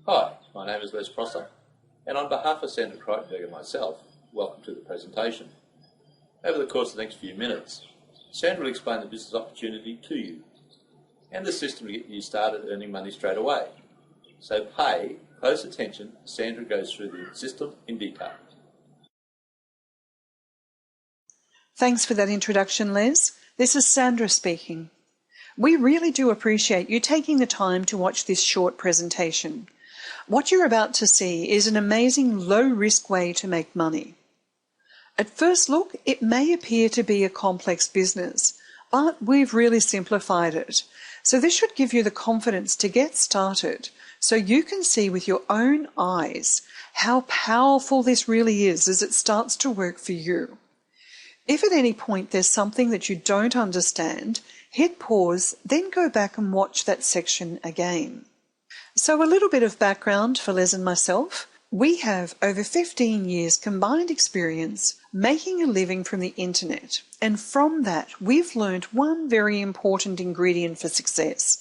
Hi, my name is Les Prosser, and on behalf of Sandra Kreitberg and myself, welcome to the presentation. Over the course of the next few minutes, Sandra will explain the business opportunity to you and the system to get you started earning money straight away. So pay close attention as Sandra goes through the system in detail. Thanks for that introduction, Les. This is Sandra speaking. We really do appreciate you taking the time to watch this short presentation. What you're about to see is an amazing low-risk way to make money. At first look, it may appear to be a complex business, but we've really simplified it. So this should give you the confidence to get started so you can see with your own eyes how powerful this really is as it starts to work for you. If at any point there's something that you don't understand, hit pause, then go back and watch that section again. So a little bit of background for Les and myself. We have over 15 years combined experience making a living from the internet, and from that we've learned one very important ingredient for success.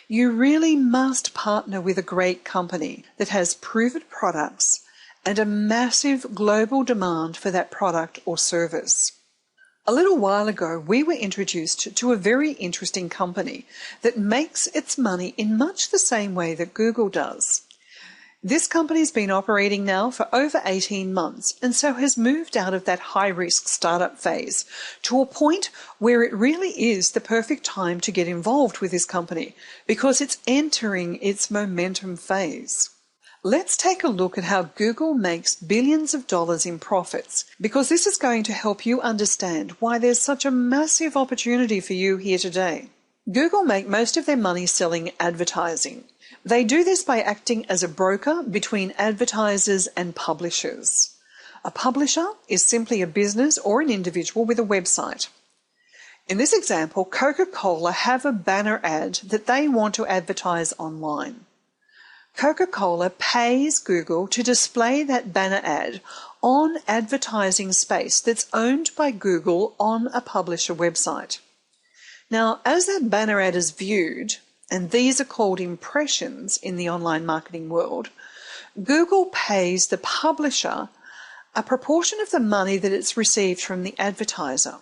You really must partner with a great company that has proven products and a massive global demand for that product or service. A little while ago, we were introduced to a very interesting company that makes its money in much the same way that Google does. This company's been operating now for over 18 months and so has moved out of that high-risk startup phase to a point where it really is the perfect time to get involved with this company because it's entering its momentum phase. Let's take a look at how Google makes billions of dollars in profits, because this is going to help you understand why there's such a massive opportunity for you here today. Google make most of their money selling advertising. They do this by acting as a broker between advertisers and publishers. A publisher is simply a business or an individual with a website. In this example, Coca-Cola have a banner ad that they want to advertise online. Coca-Cola pays Google to display that banner ad on advertising space that's owned by Google on a publisher website. Now, as that banner ad is viewed, and these are called impressions in the online marketing world, Google pays the publisher a proportion of the money that it's received from the advertiser.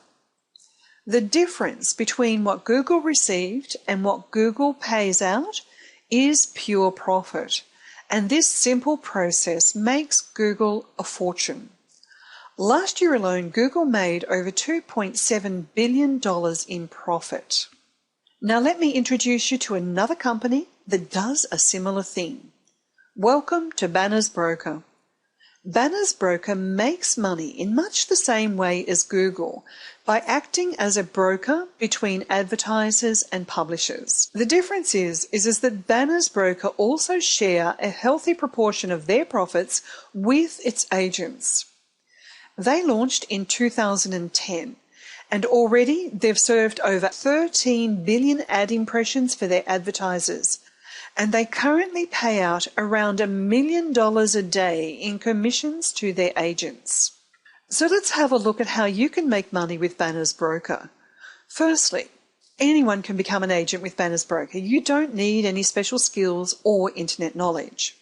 The difference between what Google received and what Google pays out is pure profit, and this simple process makes Google a fortune. Last year alone, Google made over $2.7 billion in profit. Now let me introduce you to another company that does a similar thing. Welcome to Banners Broker. Banners Broker makes money in much the same way as Google by acting as a broker between advertisers and publishers. The difference is that Banners Broker also share a healthy proportion of their profits with its agents. They launched in 2010 and already they've served over 13 billion ad impressions for their advertisers. And they currently pay out around $1 million a day in commissions to their agents. So let's have a look at how you can make money with Banners Broker. Firstly, anyone can become an agent with Banners Broker. You don't need any special skills or internet knowledge.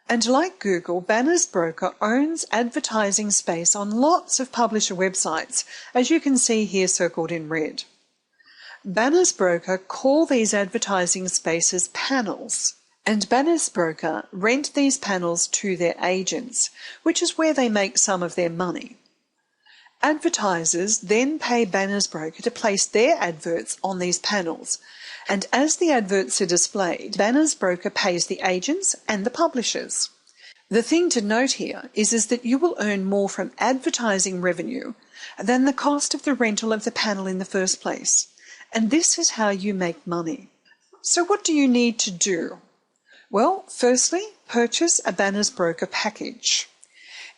And like Google, Banners Broker owns advertising space on lots of publisher websites, as you can see here circled in red. Banners Broker call these advertising spaces panels, and Banners Broker rent these panels to their agents, which is where they make some of their money. Advertisers then pay Banners Broker to place their adverts on these panels, and as the adverts are displayed, Banners Broker pays the agents and the publishers. The thing to note here is that you will earn more from advertising revenue than the cost of the rental of the panel in the first place. And this is how you make money. So what do you need to do? Well, firstly, purchase a Banners Broker package.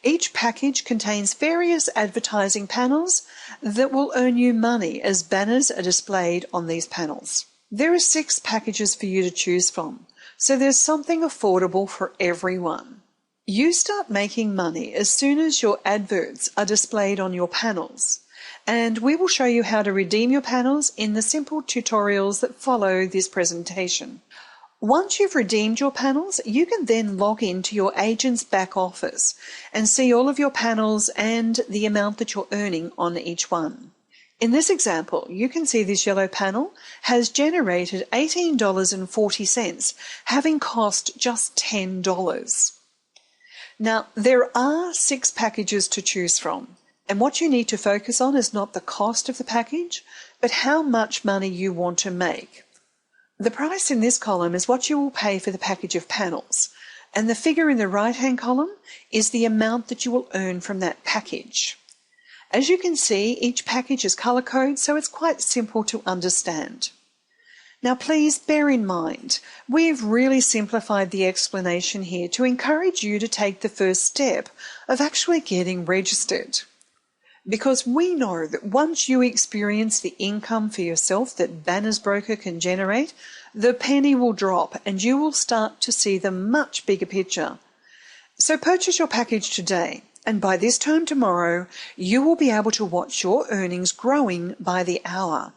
Each package contains various advertising panels that will earn you money as banners are displayed on these panels. There are 6 packages for you to choose from, so there's something affordable for everyone. You start making money as soon as your adverts are displayed on your panels. And we will show you how to redeem your panels in the simple tutorials that follow this presentation. Once you've redeemed your panels, you can then log into your agent's back office and see all of your panels and the amount that you're earning on each one. In this example, you can see this yellow panel has generated $18.40, having cost just $10. Now, there are 6 packages to choose from, and what you need to focus on is not the cost of the package, but how much money you want to make. The price in this column is what you will pay for the package of panels, and the figure in the right-hand column is the amount that you will earn from that package. As you can see, each package is color coded, so it's quite simple to understand. Now please bear in mind, we've really simplified the explanation here to encourage you to take the first step of actually getting registered. Because we know that once you experience the income for yourself that Banner's broker can generate, the penny will drop and you will start to see the much bigger picture. So purchase your package today, and by this time tomorrow, you will be able to watch your earnings growing by the hour.